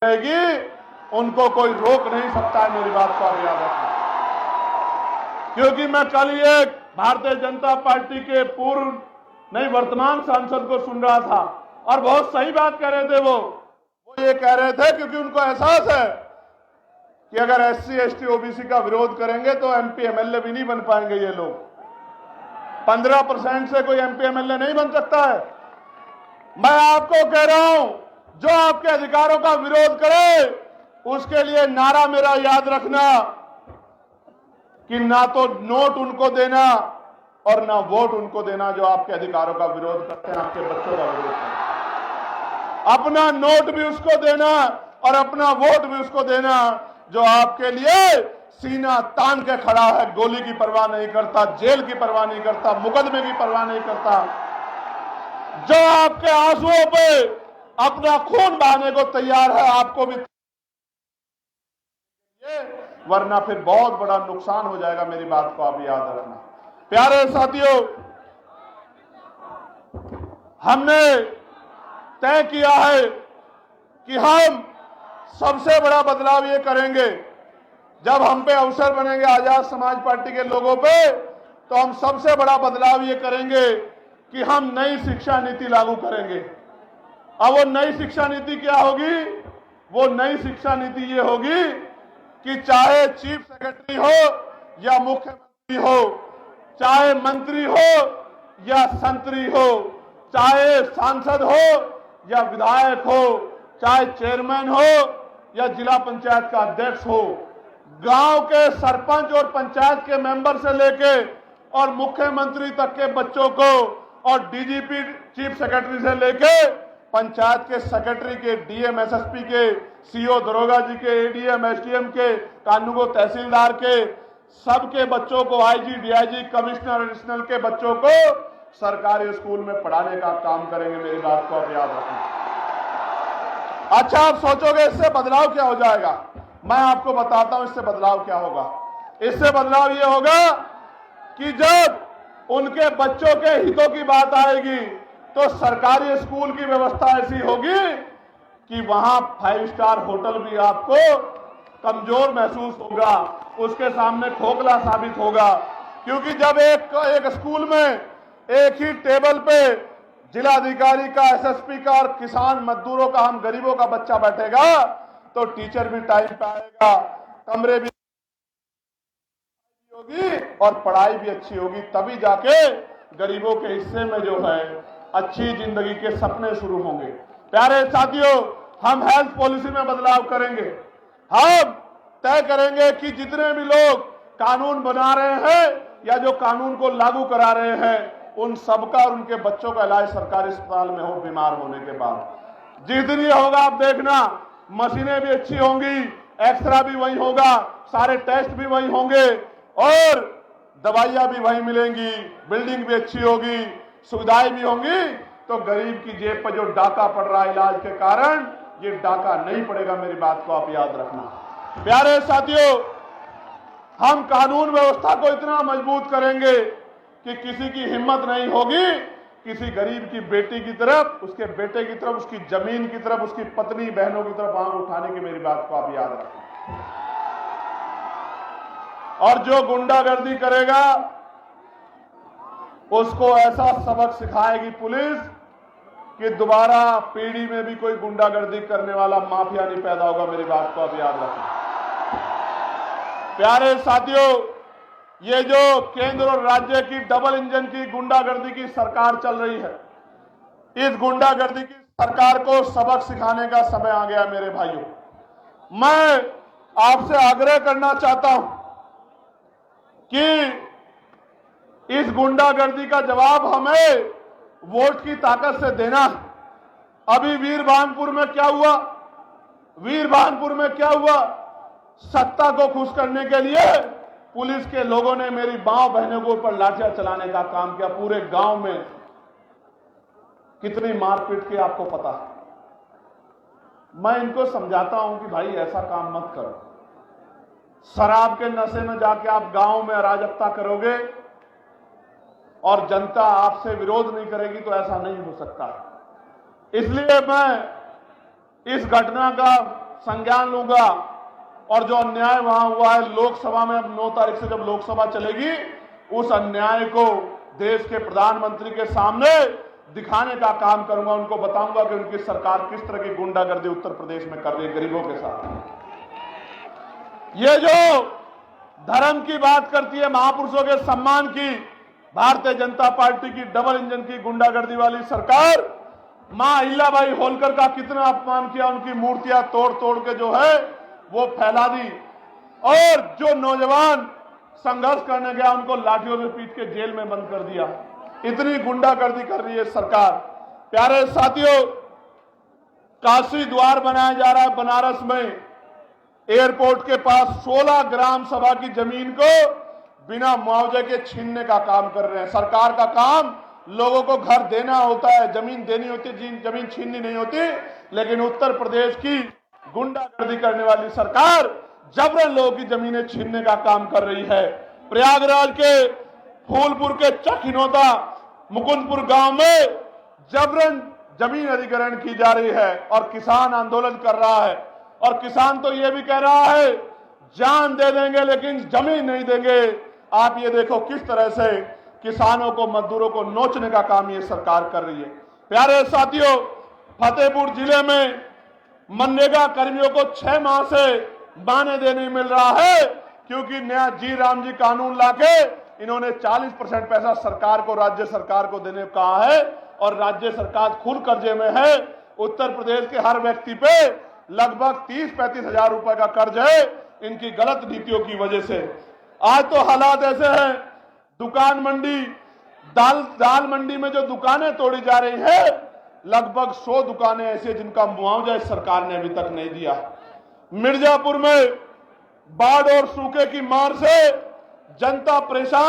रहेगी, उनको कोई रोक नहीं सकता है। मेरी बात को आप याद रखना, क्योंकि मैं कल ये भारतीय जनता पार्टी के पूर्व नहीं वर्तमान सांसद को सुन रहा था और बहुत सही बात कह रहे थे। वो ये कह रहे थे क्योंकि उनको एहसास है कि अगर एससी एसटी ओबीसी का विरोध करेंगे तो एमपी एमएलए भी नहीं बन पाएंगे ये लोग। 15% से कोई एमपी एमएलए नहीं बन सकता है। मैं आपको कह रहा हूं, जो आपके अधिकारों का विरोध करे उसके लिए नारा मेरा याद रखना कि ना तो नोट उनको देना और ना वोट उनको देना जो आपके अधिकारों का विरोध करते हैं, आपके बच्चों का विरोध करते हैं। अपना नोट भी उसको देना और अपना वोट भी उसको देना जो आपके लिए सीना तान के खड़ा है, गोली की परवाह नहीं करता, जेल की परवाह नहीं करता, मुकदमे की परवाह नहीं करता, जो आपके आंसुओं पे अपना खून बहाने को तैयार है, आपको भी, वरना फिर बहुत बड़ा नुकसान हो जाएगा। मेरी बात को आप याद रखना। प्यारे साथियों, हमने तय किया है कि हम सबसे बड़ा बदलाव ये करेंगे, जब हम पे अवसर बनेंगे आजाद समाज पार्टी के लोगों पे, तो हम सबसे बड़ा बदलाव ये करेंगे कि हम नई शिक्षा नीति लागू करेंगे। अब वो नई शिक्षा नीति क्या होगी? वो नई शिक्षा नीति ये होगी कि चाहे चीफ सेक्रेटरी हो या मुख्यमंत्री हो, चाहे मंत्री हो या संतरी हो, चाहे सांसद हो या विधायक हो, चाहे चेयरमैन हो या जिला पंचायत का अध्यक्ष हो, गांव के सरपंच और पंचायत के मेंबर से लेके और मुख्यमंत्री तक के बच्चों को और डीजीपी चीफ सेक्रेटरी से लेके पंचायत के सेक्रेटरी के, डीएम एसएसपी के, सीओ दरोगा जी के, एडीएम एसडीएम के, कानूनगो तहसीलदार के, सबके बच्चों को, आईजी डीआईजी कमिश्नर एडिशनल के बच्चों को सरकारी स्कूल में पढ़ाने का काम करेंगे। मेरी बात को आप याद रखना। अच्छा, आप सोचोगे इससे बदलाव क्या हो जाएगा? मैं आपको बताता हूं इससे बदलाव क्या होगा। इससे बदलाव ये होगा कि जब उनके बच्चों के हितों की बात आएगी तो सरकारी स्कूल की व्यवस्था ऐसी होगी कि वहां 5 स्टार होटल भी आपको कमजोर महसूस होगा, उसके सामने खोखला साबित होगा। क्योंकि जब एक स्कूल में एक ही टेबल पे जिलाधिकारी का, एसएसपी का और किसान मजदूरों का, हम गरीबों का बच्चा बैठेगा तो टीचर भी टाइम पे आएगा, कमरे भी होगी और पढ़ाई भी अच्छी होगी। तभी जाके गरीबों के हिस्से में जो है अच्छी जिंदगी के सपने शुरू होंगे। प्यारे साथियों, हम हेल्थ पॉलिसी में बदलाव करेंगे। हम तय करेंगे कि जितने भी लोग कानून बना रहे हैं या जो कानून को लागू करा रहे हैं, उन सबका और उनके बच्चों का इलाज सरकारी अस्पताल में हो, बीमार होने के बाद। जिस दिन ये होगा आप देखना, मशीनें भी अच्छी होंगी, एक्सरा भी वही होगा, सारे टेस्ट भी वही होंगे और दवाइयां भी वही मिलेंगी, बिल्डिंग भी अच्छी होगी, सुविधाएं भी होंगी। तो गरीब की जेब पर जो डाका पड़ रहा है इलाज के कारण, ये डाका नहीं पड़ेगा। मेरी बात को आप याद रखना। प्यारे साथियों, हम कानून व्यवस्था को इतना मजबूत करेंगे कि किसी की हिम्मत नहीं होगी किसी गरीब की बेटी की तरफ, उसके बेटे की तरफ, उसकी जमीन की तरफ, उसकी पत्नी बहनों की तरफ आंख उठाने की। मेरी बात को आप याद रखना। और जो गुंडागर्दी करेगा उसको ऐसा सबक सिखाएगी पुलिस कि दोबारा पीढ़ी में भी कोई गुंडागर्दी करने वाला माफिया नहीं पैदा होगा। मेरी बात को आप याद रखना। प्यारे साथियों, ये जो केंद्र और राज्य की डबल इंजन की गुंडागर्दी की सरकार चल रही है, इस गुंडागर्दी की सरकार को सबक सिखाने का समय आ गया। मेरे भाइयों, मैं आपसे आग्रह करना चाहता हूं कि इस गुंडागर्दी का जवाब हमें वोट की ताकत से देना है। अभी वीरभानपुर में क्या हुआ? वीरभानपुर में क्या हुआ? सत्ता को खुश करने के लिए पुलिस के लोगों ने मेरी मां बहनों के ऊपर लाठियां चलाने का काम किया। पूरे गांव में कितनी मारपीट की आपको पता है। मैं इनको समझाता हूं कि भाई ऐसा काम मत करो। शराब के नशे में जाके आप गांव में अराजकता करोगे और जनता आपसे विरोध नहीं करेगी तो ऐसा नहीं हो सकता। इसलिए मैं इस घटना का संज्ञान लूंगा और जो अन्याय वहां हुआ है लोकसभा में, अब 9 तारीख से जब लोकसभा चलेगी, उस अन्याय को देश के प्रधानमंत्री के सामने दिखाने का काम करूंगा। उनको बताऊंगा कि उनकी सरकार किस तरह की गुंडागर्दी उत्तर प्रदेश में कर रही है गरीबों के साथ। ये जो धर्म की बात करती है, महापुरुषों के सम्मान की, भारतीय जनता पार्टी की डबल इंजन की गुंडागर्दी वाली सरकार मां अहिल्याबाई होलकर का कितना अपमान किया, उनकी मूर्तियां तोड़ तोड़ के जो है वो फैला दी, और जो नौजवान संघर्ष करने गया उनको लाठियों में पीट के जेल में बंद कर दिया। इतनी गुंडागर्दी कर रही है सरकार। प्यारे साथियों, काशी द्वार बनाया जा रहा है बनारस में, एयरपोर्ट के पास 16 ग्राम सभा की जमीन को बिना मुआवजे के छीनने का काम कर रहे हैं। सरकार का काम लोगों को घर देना होता है, जमीन देनी होती है, जमीन छीननी नहीं होती। लेकिन उत्तर प्रदेश की गुंडागर्दी करने वाली सरकार जबरन लोगों की जमीनें छीनने का काम कर रही है। प्रयागराज के फूलपुर के चकिनोदा मुकुंदपुर गांव में जबरन जमीन अधिग्रहण की जा रही है और किसान आंदोलन कर रहा है। और किसान तो यह भी कह रहा है जान दे देंगे लेकिन जमीन नहीं देंगे। आप ये देखो किस तरह से किसानों को, मजदूरों को नोचने का काम ये सरकार कर रही है। प्यारे साथियों, फतेहपुर जिले में मनरेगा कर्मियों को 6 माह से मानदेय नहीं मिल रहा है क्योंकि नया जी राम जी कानून लाके इन्होंने 40% पैसा सरकार को, राज्य सरकार को देने को कहा है और राज्य सरकार खुद कर्जे में है। उत्तर प्रदेश के हर व्यक्ति पे लगभग 30-35 हजार रुपए का कर्ज है इनकी गलत नीतियों की वजह से। आज तो हालात ऐसे हैं, दुकान मंडी, दाल मंडी में जो दुकानें तोड़ी जा रही है, लगभग 100 दुकानें ऐसी जिनका मुआवजा इस सरकार ने अभी तक नहीं दिया। मिर्जापुर में बाढ़ और सूखे की मार से जनता परेशान।